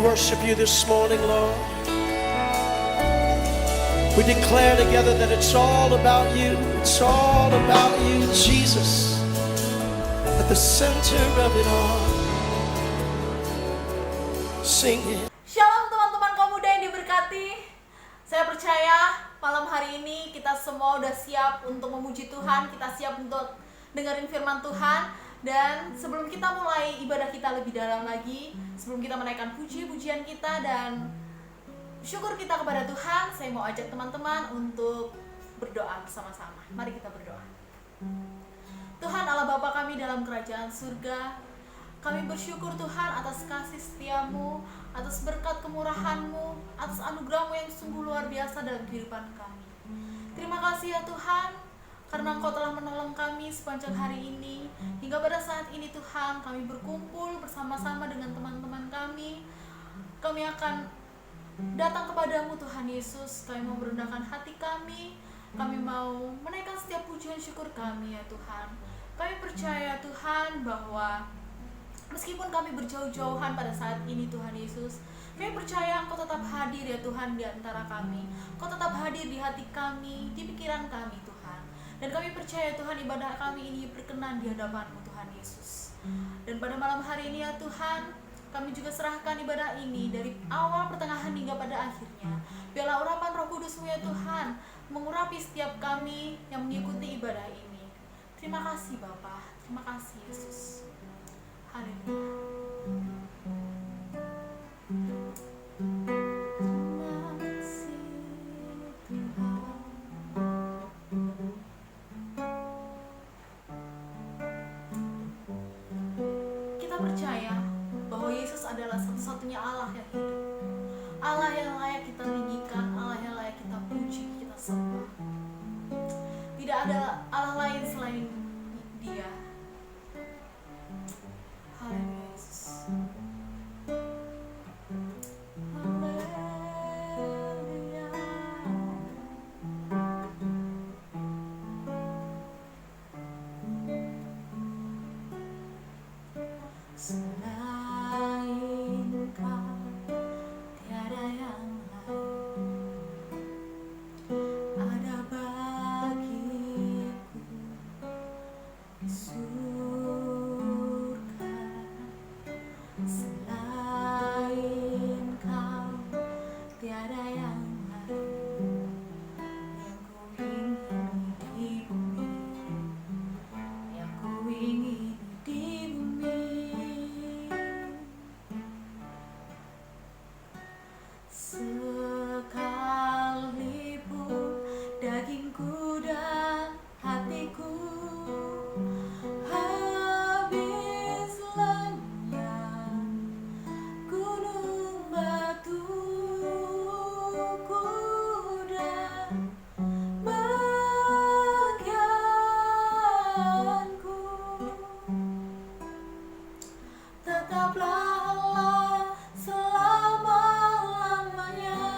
worship you this morning, Lord. We declare together that it's all about you. It's all about you, Jesus, at the center of it all. Sing it. Shalom teman-teman kaum muda yang diberkati. Saya percaya malam hari ini kita semua udah siap untuk memuji Tuhan. Kita siap untuk dengerin firman Tuhan. Dan sebelum kita mulai ibadah kita lebih dalam lagi, sebelum kita menaikkan puji-pujian kita dan syukur kita kepada Tuhan, saya mau ajak teman-teman untuk berdoa bersama-sama. Mari kita berdoa. Tuhan Allah Bapa kami dalam kerajaan surga, kami bersyukur Tuhan atas kasih setia-Mu, atas berkat kemurahan-Mu, atas anugerah-Mu yang sungguh luar biasa dalam kehidupan kami. Terima kasih ya Tuhan, karena Engkau telah menolong kami sepanjang hari ini. Hingga pada saat ini Tuhan, kami berkumpul bersama-sama dengan teman-teman kami. Kami akan datang kepadamu Tuhan Yesus. Kami mau merendahkan hati kami. Kami mau menaikkan setiap pujian syukur kami ya Tuhan. Kami percaya Tuhan bahwa meskipun kami berjauh-jauhan pada saat ini Tuhan Yesus, kami percaya Engkau tetap hadir ya Tuhan di antara kami. Engkau tetap hadir di hati kami, di pikiran kami Tuhan. Dan kami percaya Tuhan ibadah kami ini berkenan di hadapan-Mu Tuhan Yesus. Dan pada malam hari ini ya Tuhan, kami juga serahkan ibadah ini dari awal, pertengahan hingga pada akhirnya. Biarlah urapan Roh Kudus-Mu ya Tuhan mengurapi setiap kami yang mengikuti ibadah ini. Terima kasih Bapa, terima kasih Yesus. Haleluya. Percaya bahwa Yesus adalah satu-satunya Allah yang hidup, Allah yang layak kita tinggikan, Allah yang layak kita puji, kita sembah. Tidak ada Allah lain selain Dia. Haleluya Yesus. Selain Kau tiada yang lain, ada bagiku di surga. Selain Kau tiada yang lain, yang ku ingini di bumi, yang ku ingini di bumi. Sekalipun dagingku dan hatiku habis lenyap, gunung batuku dan bagianku, tetaplah Allah selama-lamanya.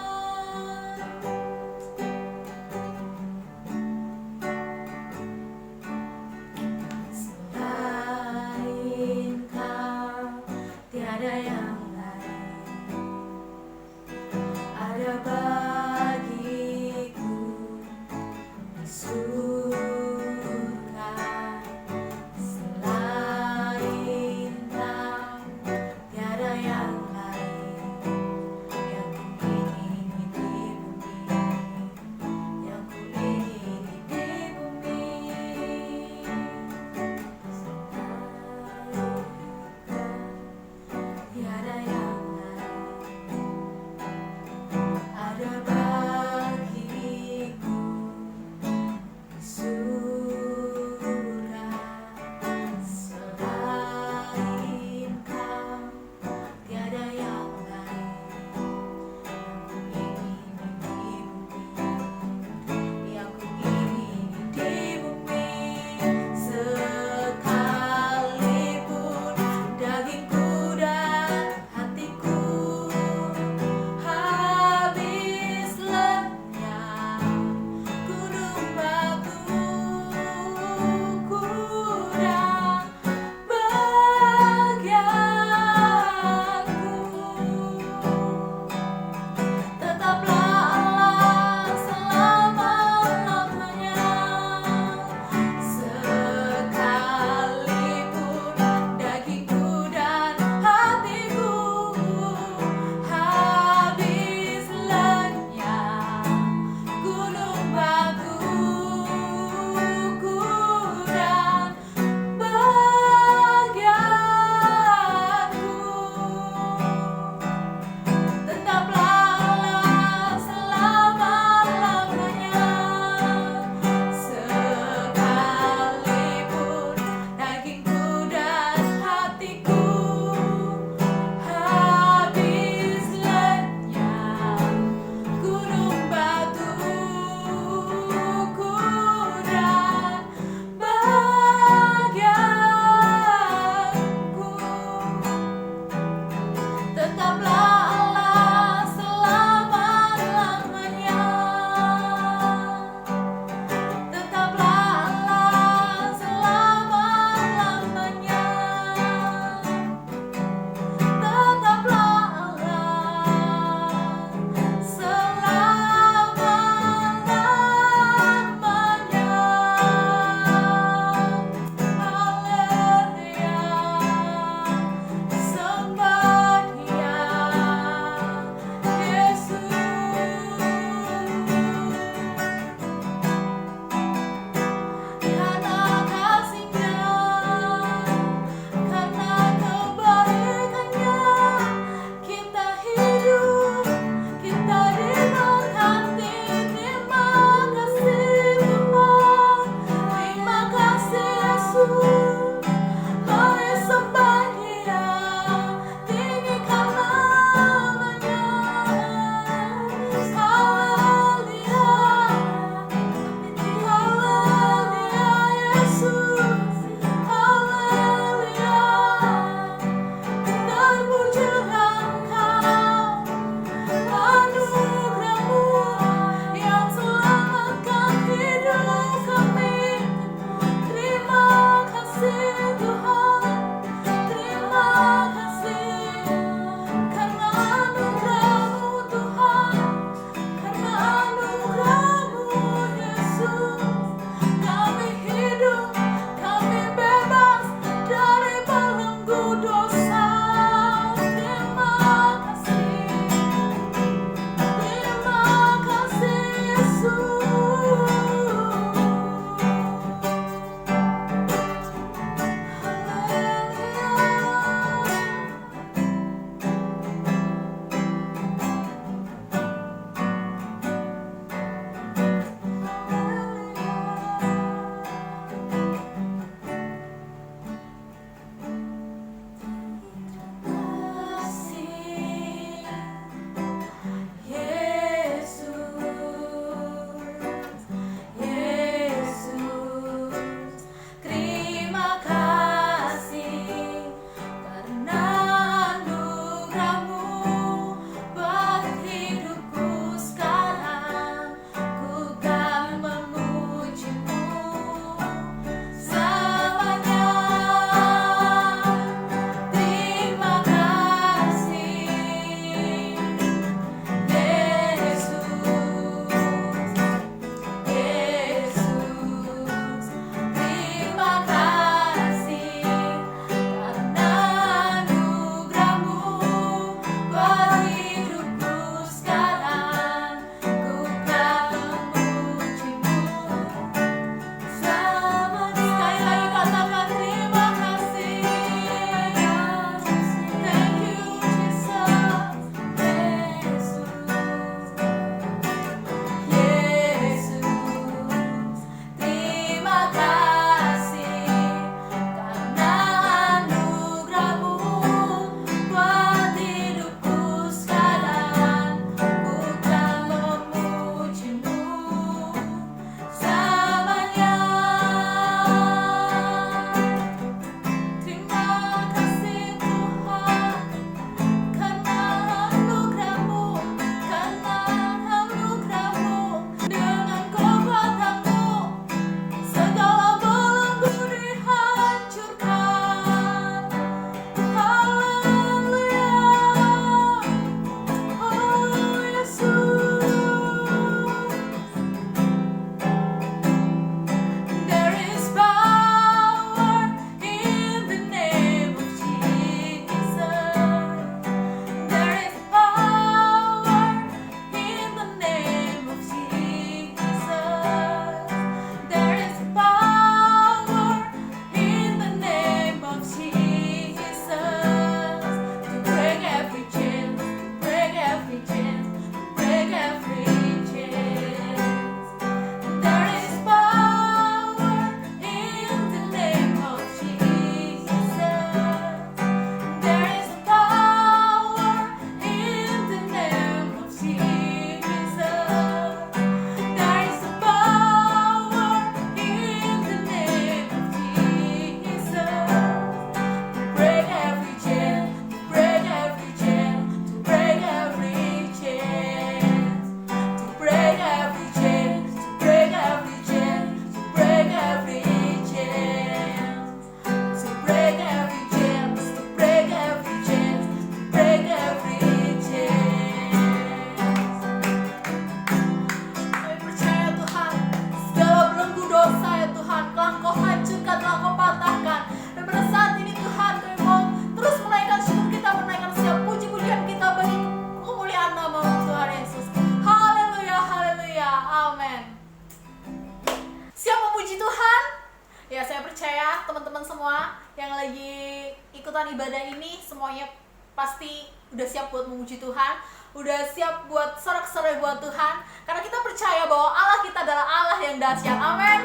Ya, saya percaya teman-teman semua yang lagi ikutan ibadah ini semuanya pasti udah siap buat memuji Tuhan, udah siap buat sorak-sorai buat Tuhan, karena kita percaya bahwa Allah kita adalah Allah yang dahsyat. Amin.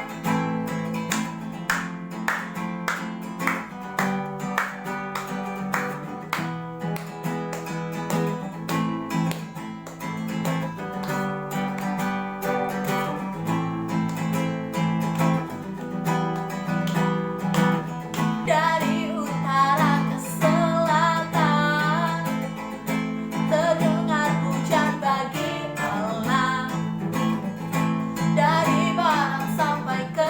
Dari utara ke selatan terdengar pujian bagi Allah. Dari barat sampai ke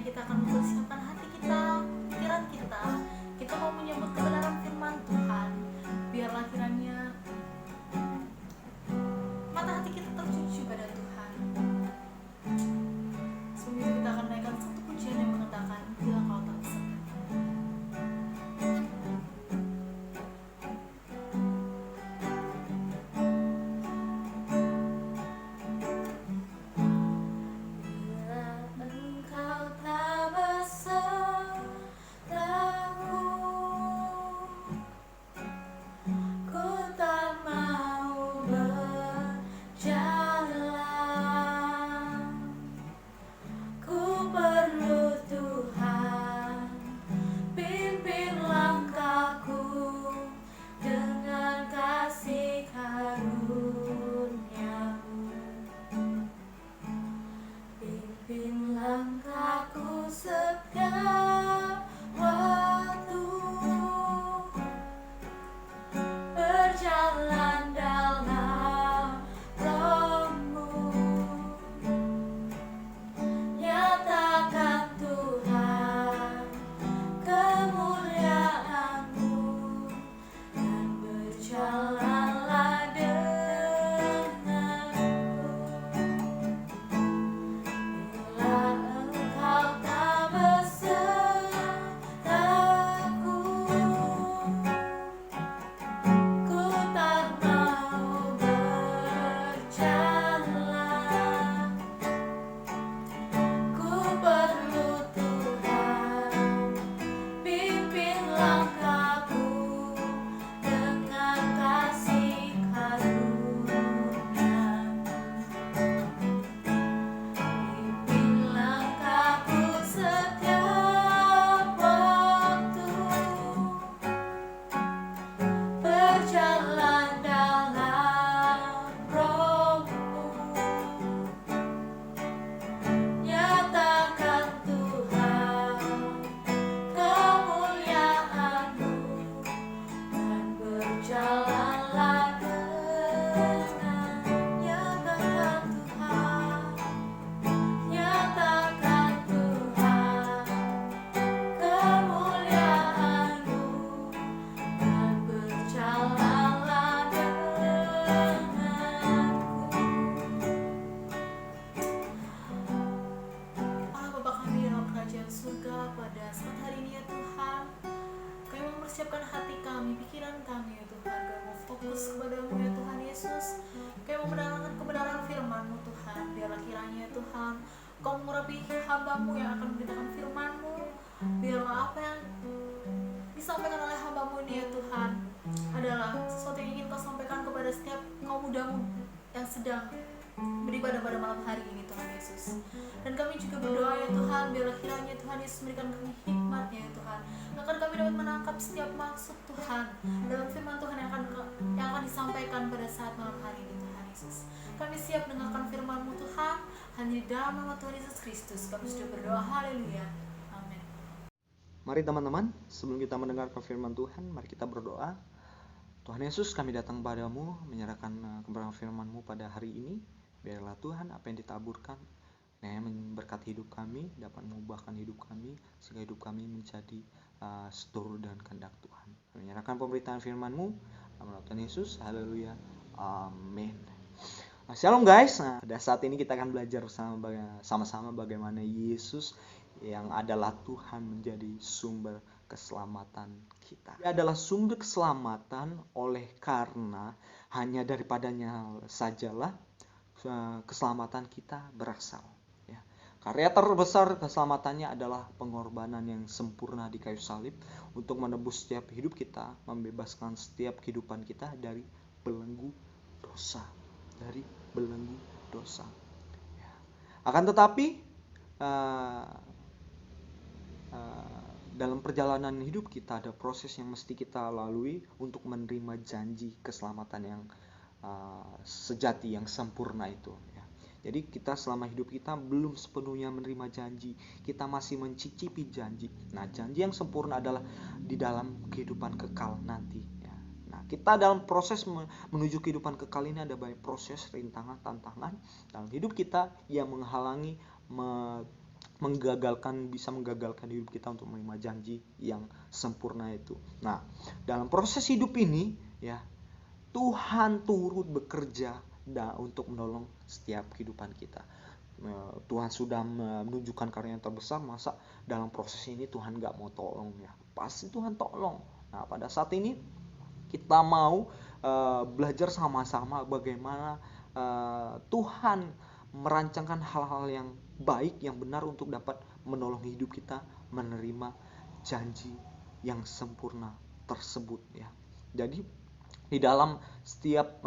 kita akan mempersiapkan hati kita, pikiran kita. Kita mau menyambut kebenaran firman Tuhan. Biarlah kiranya mata hati kita tertuju pada Tuhan. Sebelum itu kita akan naikkan satu pujian yang mengatakan, bila kau tak berserta. Persiapkan hati kami, pikiran kami ya Tuhan. Kami mau fokus kepadamu ya Tuhan Yesus. Kami mau mendengarkan kebenaran firman-Mu Tuhan. Biarlah kiranya ya Tuhan Kau mengurapi hamba-Mu yang akan memberitakan firman-Mu. Biarlah apa yang disampaikan oleh hamba-Mu ini ya Tuhan adalah sesuatu yang ingin Kau sampaikan kepada setiap kaum muda-Mu yang sedang beribadah pada malam hari ini Tuhan Yesus. Dan kami juga berdoa ya Tuhan, biarlah kiranya Tuhan Yesus memberikan kami hikmatnya ya Tuhan, agar kami dapat menangkap setiap maksud Tuhan dalam firman Tuhan yang akan disampaikan pada saat malam hari ini Tuhan Yesus. Kami siap dengarkan firman-Mu Tuhan, hanya di dalam nama Tuhan Yesus Kristus kami sudah berdoa, haleluya, amin. Mari teman-teman, sebelum kita mendengarkan firman Tuhan, mari kita berdoa. Tuhan Yesus, kami datang padamu menyerahkan kebenaran firman-Mu pada hari ini. Biarlah Tuhan apa yang ditaburkan memberkati hidup kami, dapat mengubahkan hidup kami, sehingga hidup kami menjadi seturut dan kehendak Tuhan. Kami menyerahkan pemberitaan firman-Mu dalam nama Tuhan Yesus, haleluya, amin. Shalom guys, pada saat ini kita akan belajar sama-sama bagaimana Yesus yang adalah Tuhan menjadi sumber keselamatan kita. Dia adalah sumber keselamatan oleh karena hanya daripadanya sajalah keselamatan kita berasal. Ya. Karya terbesar keselamatannya adalah pengorbanan yang sempurna di kayu salib untuk menebus setiap hidup kita, membebaskan setiap kehidupan kita dari belenggu dosa. Ya. Akan tetapi dalam perjalanan hidup kita ada proses yang mesti kita lalui untuk menerima janji keselamatan yang sejati, yang sempurna itu ya. Jadi kita selama hidup kita belum sepenuhnya menerima janji, kita masih mencicipi janji. Nah, janji yang sempurna adalah di dalam kehidupan kekal nanti ya. Nah, kita dalam proses menuju kehidupan kekal ini ada banyak proses, rintangan, tantangan dalam hidup kita yang menghalangi bisa menggagalkan hidup kita untuk menerima janji yang sempurna itu. Nah, dalam proses hidup ini ya, Tuhan turut bekerja untuk menolong setiap kehidupan kita. Tuhan sudah menunjukkan karya yang terbesar, masa dalam proses ini Tuhan gak mau tolong ya? Pasti Tuhan tolong. Nah, pada saat ini kita mau belajar sama-sama bagaimana Tuhan merancangkan hal-hal yang baik, yang benar untuk dapat menolong hidup kita menerima janji yang sempurna tersebut ya. Jadi di dalam setiap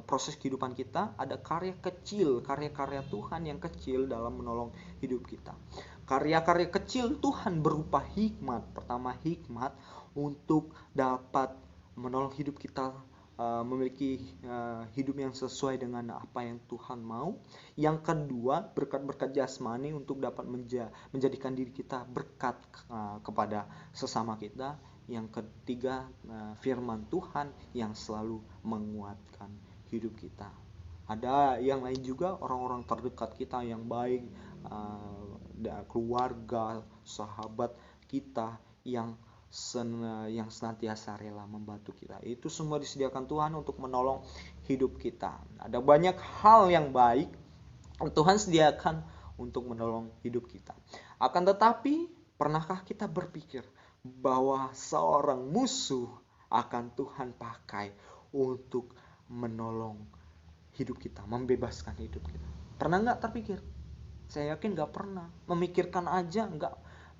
proses kehidupan kita ada karya-karya Tuhan yang kecil dalam menolong hidup kita. Karya-karya kecil Tuhan berupa hikmat. Pertama, hikmat untuk dapat menolong hidup kita memiliki hidup yang sesuai dengan apa yang Tuhan mau. Yang kedua, berkat-berkat jasmani untuk dapat menjadikan diri kita berkat kepada sesama kita. Yang ketiga, firman Tuhan yang selalu menguatkan hidup kita. Ada yang lain juga, orang-orang terdekat kita yang baik, keluarga, sahabat kita yang senantiasa rela membantu kita. Itu semua disediakan Tuhan untuk menolong hidup kita. Ada banyak hal yang baik Tuhan sediakan untuk menolong hidup kita. Akan tetapi, pernahkah kita berpikir bahwa seorang musuh akan Tuhan pakai untuk menolong hidup kita, membebaskan hidup kita? Pernah nggak terpikir? Saya yakin nggak pernah. Memikirkan aja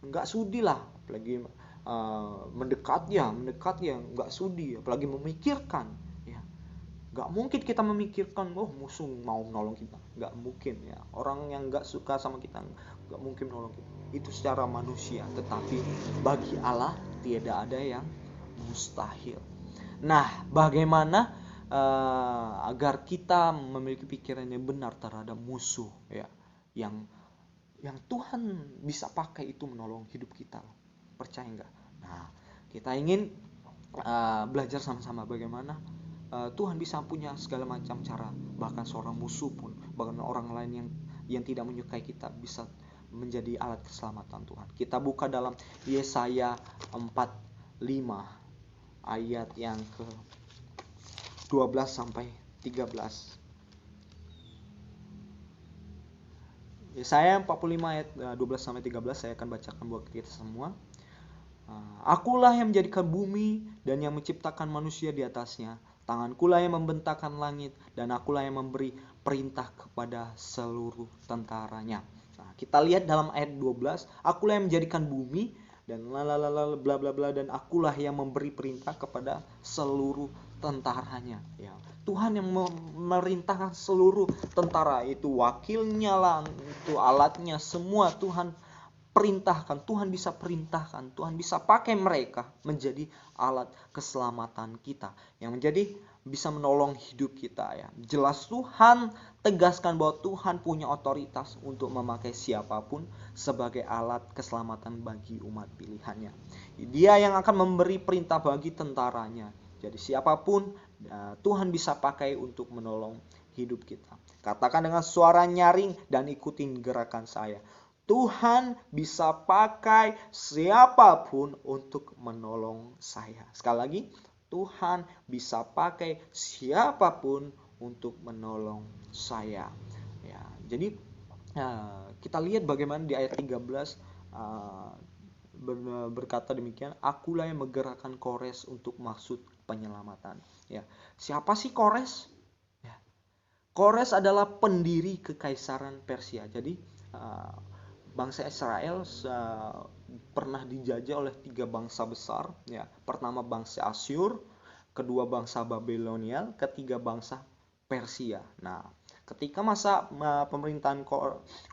nggak sudi lah, apalagi mendekat ya nggak sudi, apalagi memikirkan ya. Nggak mungkin kita memikirkan musuh mau menolong kita, nggak mungkin ya. Orang yang nggak suka sama kita nggak mungkin menolong kita, itu secara manusia. Tetapi bagi Allah tidak ada yang mustahil. Nah, bagaimana agar kita memiliki pikiran yang benar terhadap musuh ya, yang Tuhan bisa pakai itu menolong hidup kita? Percaya enggak? Nah, kita ingin belajar sama-sama bagaimana Tuhan bisa punya segala macam cara. Bahkan seorang musuh pun, bahkan orang lain yang tidak menyukai kita bisa menjadi alat keselamatan Tuhan. Kita buka dalam Yesaya 45 ayat yang ke 12 sampai 13. Yesaya 45 ayat 12 sampai 13 saya akan bacakan buat kita semua. Akulah yang menjadikan bumi dan yang menciptakan manusia di atasnya. Tangankulah yang membentangkan langit dan akulah yang memberi perintah kepada seluruh tentaranya. Nah, kita lihat dalam ayat 12, akulah yang menjadikan bumi dan bla bla bla dan akulah yang memberi perintah kepada seluruh tentaranya. Ya, Tuhan yang memerintahkan seluruh tentara, itu wakilnya lah, itu alatnya, semua Tuhan perintahkan. Tuhan bisa perintahkan, Tuhan bisa pakai mereka menjadi alat keselamatan kita, yang menjadi bisa menolong hidup kita ya. Jelas Tuhan tegaskan bahwa Tuhan punya otoritas untuk memakai siapapun sebagai alat keselamatan bagi umat pilihannya. Dia yang akan memberi perintah bagi tentaranya. Jadi siapapun Tuhan bisa pakai untuk menolong hidup kita. Katakan dengan suara nyaring dan ikutin gerakan saya. Tuhan bisa pakai siapapun untuk menolong saya. Sekali lagi, Tuhan bisa pakai siapapun untuk menolong saya. Ya, jadi kita lihat bagaimana di ayat 13 berkata demikian, akulah yang menggerakkan Kores untuk maksud penyelamatan. Ya, siapa sih Kores? Ya, Kores adalah pendiri kekaisaran Persia. Jadi bangsa Israel pernah dijajah oleh 3 bangsa besar ya. Pertama bangsa Asyur, kedua bangsa Babilonia, ketiga bangsa Persia. Nah, ketika masa pemerintahan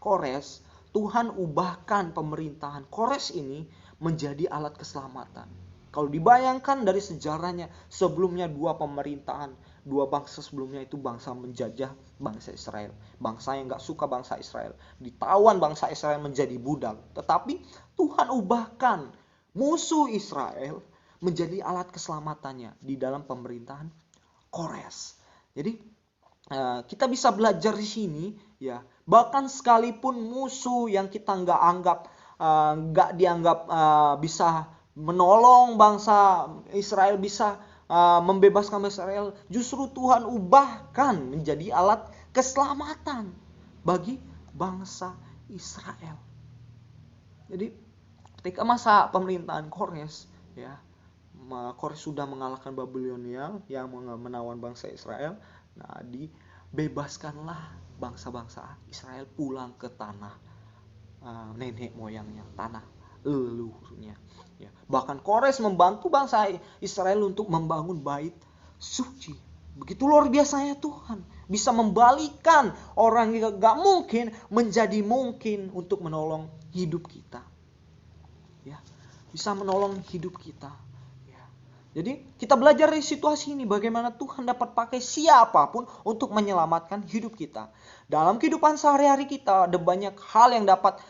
Kores, Tuhan ubahkan pemerintahan Kores ini menjadi alat keselamatan. Kalau dibayangkan dari sejarahnya, sebelumnya 2 pemerintahan, 2 bangsa sebelumnya itu bangsa menjajah bangsa Israel. Bangsa yang gak suka bangsa Israel. Ditawan bangsa Israel menjadi budak. Tetapi Tuhan ubahkan musuh Israel menjadi alat keselamatannya di dalam pemerintahan Kores. Jadi kita bisa belajar di sini ya, Bahkan sekalipun musuh yang kita nggak dianggap bisa menolong bangsa Israel, bisa membebaskan bangsa Israel, justru Tuhan ubahkan menjadi alat keselamatan bagi bangsa Israel. Jadi ketika masa pemerintahan Kores, ya, Kores sudah mengalahkan Babilonia yang menawan bangsa Israel. Nah, dibebaskanlah bangsa-bangsa Israel pulang ke tanah nenek moyangnya, tanah leluhurnya. Ya. Bahkan Kores membantu bangsa Israel untuk membangun bait suci. Begitu luar biasanya Tuhan bisa membalikan orang yang gak mungkin menjadi mungkin untuk menolong hidup kita. Ya, bisa menolong hidup kita. Ya. Jadi kita belajar dari situasi ini bagaimana Tuhan dapat pakai siapapun untuk menyelamatkan hidup kita. Dalam kehidupan sehari-hari kita ada banyak hal yang dapat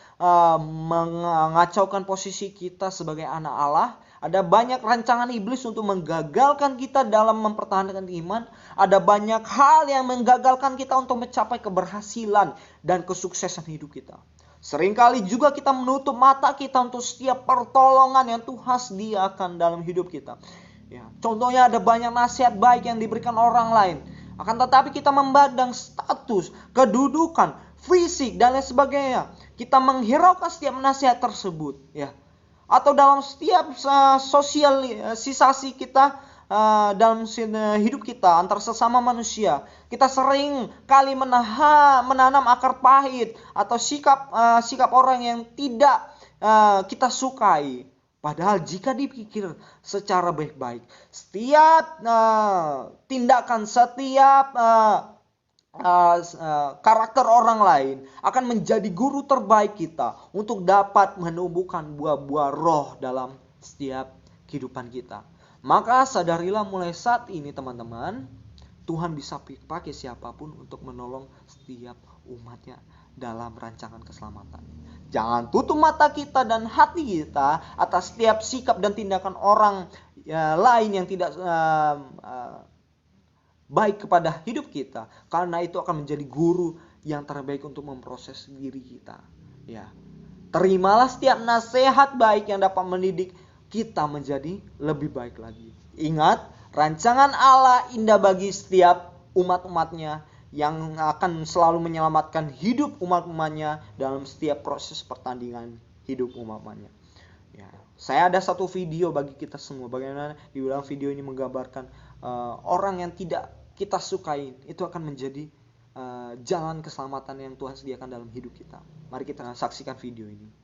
mengacaukan posisi kita sebagai anak Allah. Ada banyak rancangan iblis untuk menggagalkan kita dalam mempertahankan iman. Ada banyak hal yang menggagalkan kita untuk mencapai keberhasilan dan kesuksesan hidup kita. Seringkali juga kita menutup mata kita untuk setiap pertolongan yang Tuhan sediakan dalam hidup kita. Ya, contohnya ada banyak nasihat baik yang diberikan orang lain. Akan tetapi kita memandang status, kedudukan, fisik dan lain sebagainya. Kita menghiraukan setiap nasihat tersebut. Ya. Atau dalam setiap sosialisasi kita dalam hidup kita antar sesama manusia, kita sering kali menanam akar pahit atau sikap orang yang tidak kita sukai. Padahal jika dipikir secara baik-baik, setiap tindakan, setiap karakter orang lain akan menjadi guru terbaik kita untuk dapat menumbuhkan buah-buah roh dalam setiap kehidupan kita. Maka sadarilah mulai saat ini teman-teman, Tuhan bisa pakai siapapun untuk menolong setiap umatnya dalam rancangan keselamatan. Jangan tutup mata kita dan hati kita atas setiap sikap dan tindakan orang lain yang tidak baik kepada hidup kita, karena itu akan menjadi guru yang terbaik untuk memproses diri kita. Ya, terimalah setiap nasihat baik yang dapat mendidik kita menjadi lebih baik lagi. Ingat, rancangan Allah indah bagi setiap umat-umatnya yang akan selalu menyelamatkan hidup umat-umatnya dalam setiap proses pertandingan hidup umat-umatnya. Ya, saya ada satu video bagi kita semua. Bagaimana di dalam video ini menggambarkan orang yang tidak kita sukai itu akan menjadi jalan keselamatan yang Tuhan sediakan dalam hidup kita. Mari kita saksikan video ini.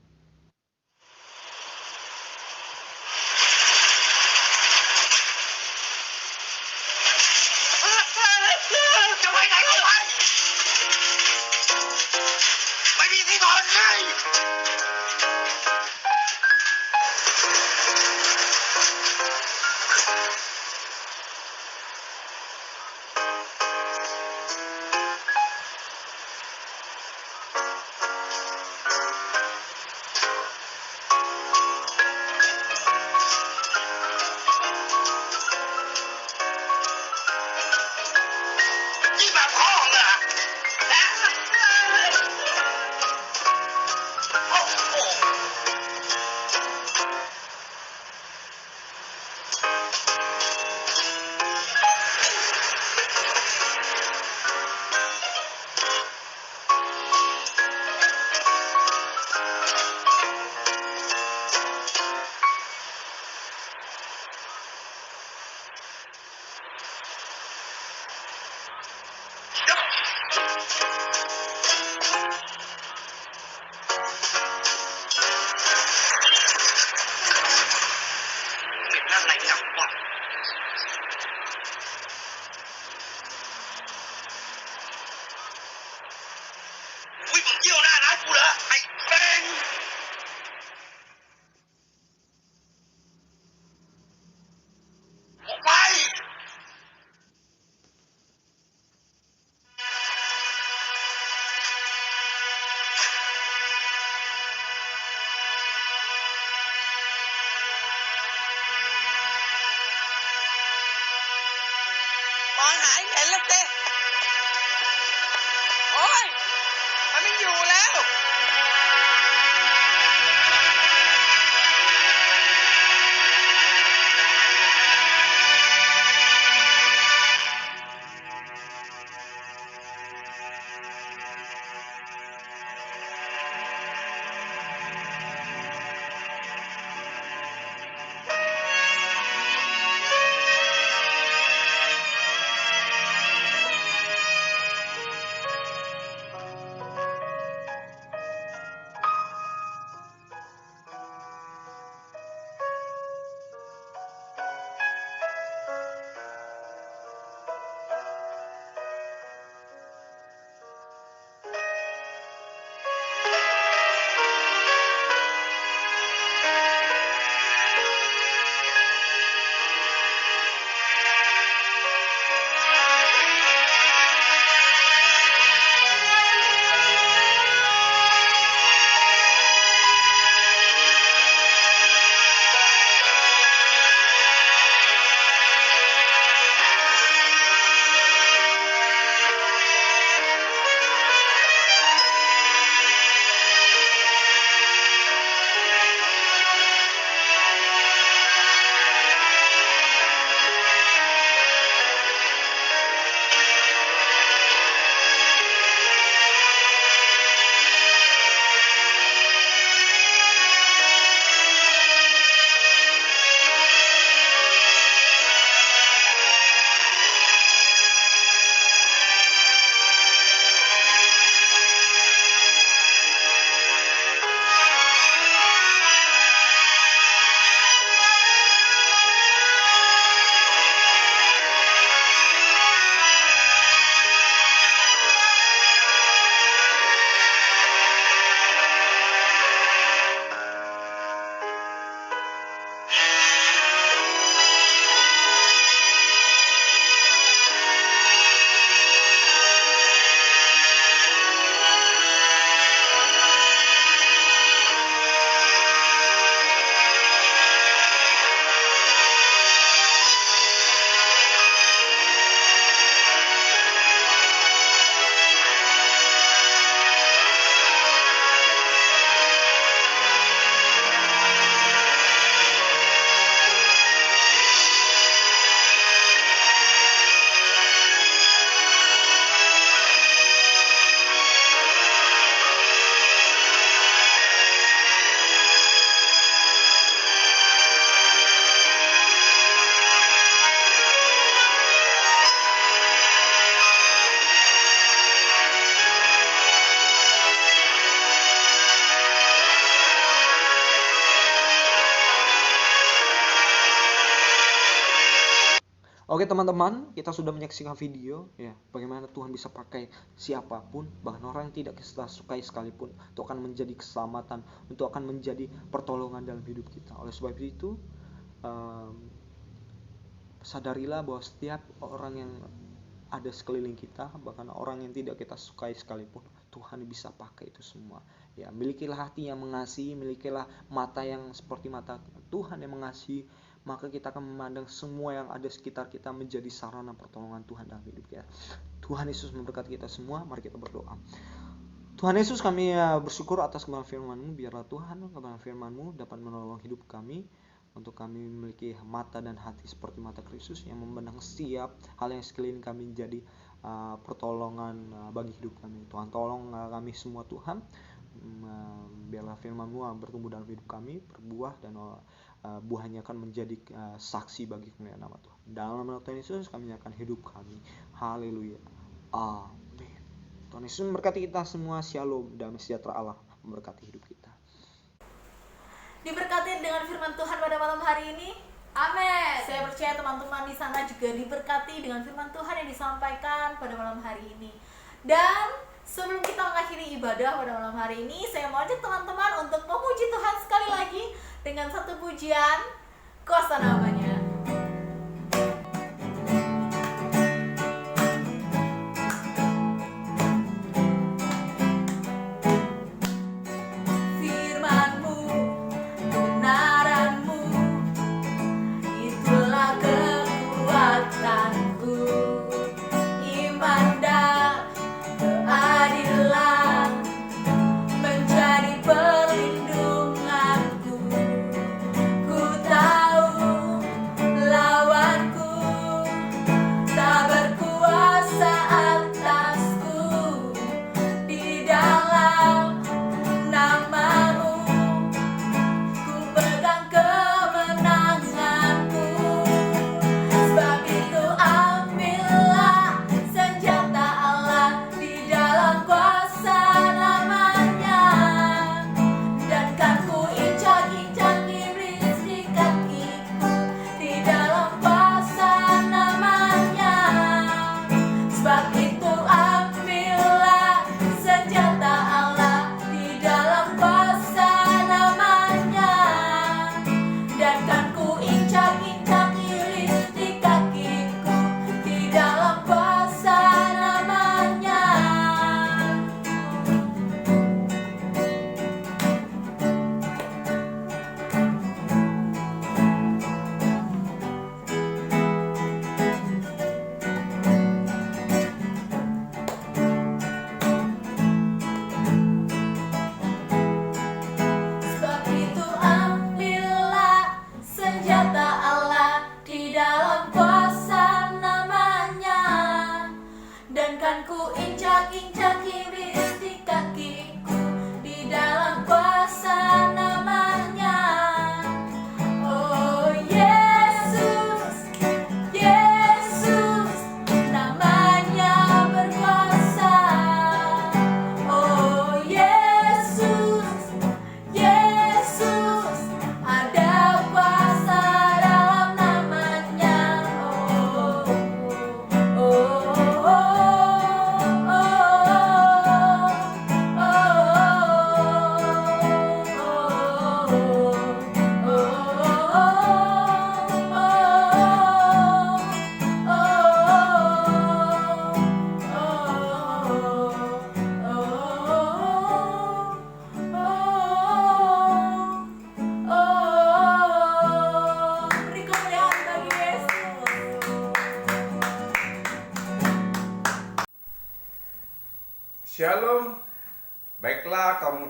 อยู่แล้ว Oke teman-teman, kita sudah menyaksikan video ya, bagaimana Tuhan bisa pakai siapapun, bahkan orang yang tidak kita sukai sekalipun, untuk akan menjadi keselamatan, untuk akan menjadi pertolongan dalam hidup kita. Oleh sebab itu, sadarilah bahwa setiap orang yang ada sekeliling kita, bahkan orang yang tidak kita sukai sekalipun, Tuhan bisa pakai itu semua. Ya, milikilah hati yang mengasihi, milikilah mata yang seperti mata Tuhan yang mengasihi, maka kita akan memandang semua yang ada sekitar kita menjadi sarana pertolongan Tuhan dalam hidup kita. Tuhan Yesus memberkati kita semua. Mari kita berdoa. Tuhan Yesus, kami bersyukur atas kebenaran firman-Mu. Biarlah Tuhan kebenaran firman-Mu dapat menolong hidup kami, untuk kami memiliki mata dan hati seperti mata Kristus yang memandang setiap hal yang sekeliling kami menjadi pertolongan bagi hidup kami. Tuhan, tolong kami semua Tuhan. Biarlah firman-Mu bertumbuh dalam hidup kami, berbuah, dan buahnya akan menjadi saksi bagi kemuliaan nama Tuhan. Dalam nama Tuhan Yesus kami nyatakan hidup kami. Haleluya. Amin. Tuhan Yesus memberkati kita semua. Shalom. Damai sejahtera Allah memberkati hidup kita. Diberkati dengan firman Tuhan pada malam hari ini. Amin. Saya percaya teman-teman di sana juga diberkati dengan firman Tuhan yang disampaikan pada malam hari ini. Dan sebelum kita mengakhiri ibadah pada malam hari ini, saya mau ajak teman-teman untuk memuji Tuhan sekali lagi dengan satu pujian, kuasa namanya.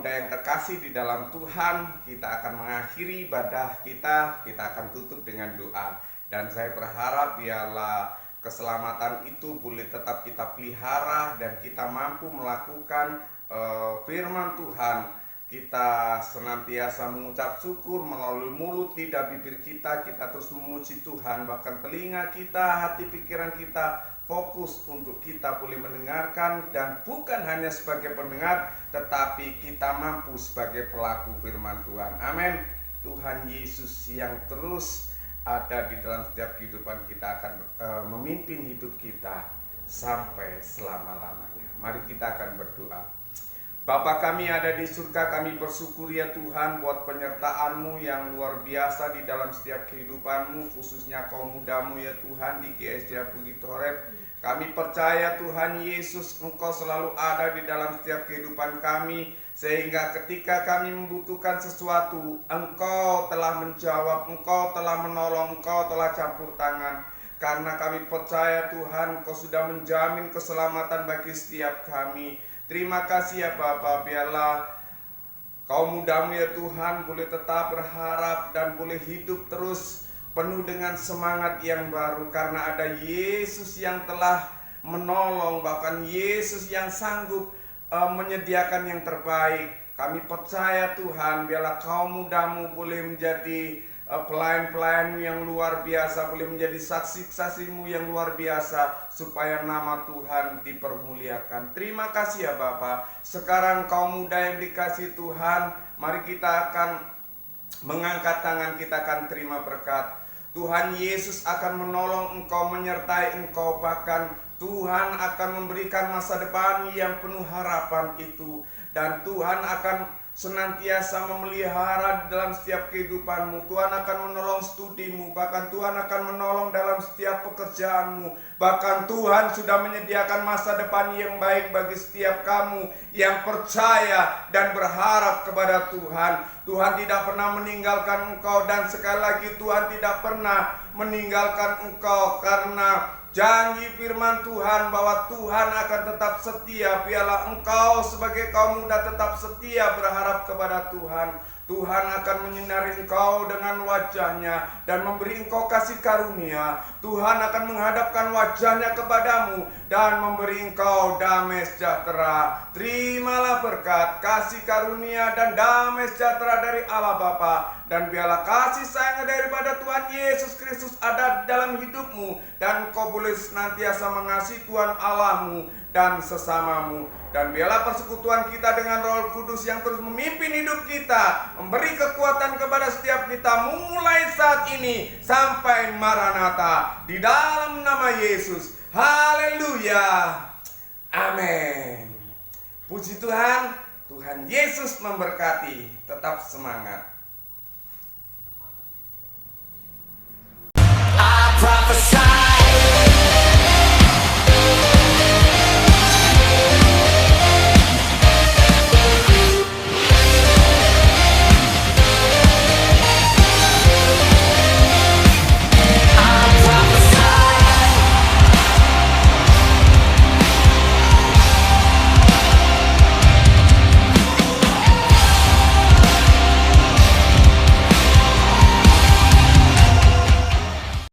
muda yang terkasih di dalam Tuhan, kita akan mengakhiri ibadah kita akan tutup dengan doa. Dan saya berharap biarlah keselamatan itu boleh tetap kita pelihara dan kita mampu melakukan firman Tuhan. Kita senantiasa mengucap syukur melalui mulut, lidah, bibir kita terus memuji Tuhan. Bahkan telinga kita, hati, pikiran kita fokus untuk kita boleh mendengarkan, dan bukan hanya sebagai pendengar, tetapi kita mampu sebagai pelaku firman Tuhan. Amin. Tuhan Yesus yang terus ada di dalam setiap kehidupan kita akan memimpin hidup kita sampai selama-lamanya. Mari kita akan berdoa. Bapa kami ada di surga, kami bersyukur ya Tuhan buat penyertaan-Mu yang luar biasa di dalam setiap kehidupan-Mu, khususnya kaum muda-Mu ya Tuhan di GSJ Bukit Horeb. Kami percaya Tuhan Yesus, Engkau selalu ada di dalam setiap kehidupan kami, sehingga ketika kami membutuhkan sesuatu, Engkau telah menjawab, Engkau telah menolong, Engkau telah campur tangan. Karena kami percaya Tuhan, Engkau sudah menjamin keselamatan bagi setiap kami. Terima kasih ya Bapa, biarlah kaum muda-Mu ya Tuhan boleh tetap berharap dan boleh hidup terus penuh dengan semangat yang baru, karena ada Yesus yang telah menolong, bahkan Yesus yang sanggup menyediakan yang terbaik. Kami percaya Tuhan, biarlah kaum muda-Mu boleh menjadi pelayan-pelayan-Mu yang luar biasa, boleh menjadi saksi-saksi-Mu yang luar biasa, supaya nama Tuhan dipermuliakan. Terima kasih ya Bapa. Sekarang kaum muda yang dikasihi Tuhan, mari kita akan mengangkat tangan, kita akan terima berkat. Tuhan Yesus akan menolong engkau, menyertai engkau, bahkan Tuhan akan memberikan masa depan yang penuh harapan itu. Dan Tuhan akan senantiasa memelihara dalam setiap kehidupanmu. Tuhan akan menolong studimu, bahkan Tuhan akan menolong dalam setiap pekerjaanmu. Bahkan Tuhan sudah menyediakan masa depan yang baik bagi setiap kamu yang percaya dan berharap kepada Tuhan. Tuhan tidak pernah meninggalkan engkau, dan sekali lagi Tuhan tidak pernah meninggalkan engkau, karena janji firman Tuhan bahwa Tuhan akan tetap setia. Biarlah engkau sebagai kaum muda tetap setia berharap kepada Tuhan. Tuhan akan menyinari engkau dengan wajahnya dan memberi engkau kasih karunia. Tuhan akan menghadapkan wajahnya kepadamu dan memberi engkau damai sejahtera. Terimalah berkat, kasih karunia dan damai sejahtera dari Allah Bapa. Dan biarlah kasih sayang daripada Tuhan Yesus Kristus ada di dalam hidupmu, dan engkau boleh senantiasa mengasihi Tuhan Allahmu dan sesamamu. Dan biarlah persekutuan kita dengan Roh Kudus yang terus memimpin hidup kita, memberi kekuatan kepada setiap kita mulai saat ini sampai Maranatha, di dalam nama Yesus. Haleluya. Amin. Puji Tuhan. Tuhan Yesus memberkati. Tetap semangat.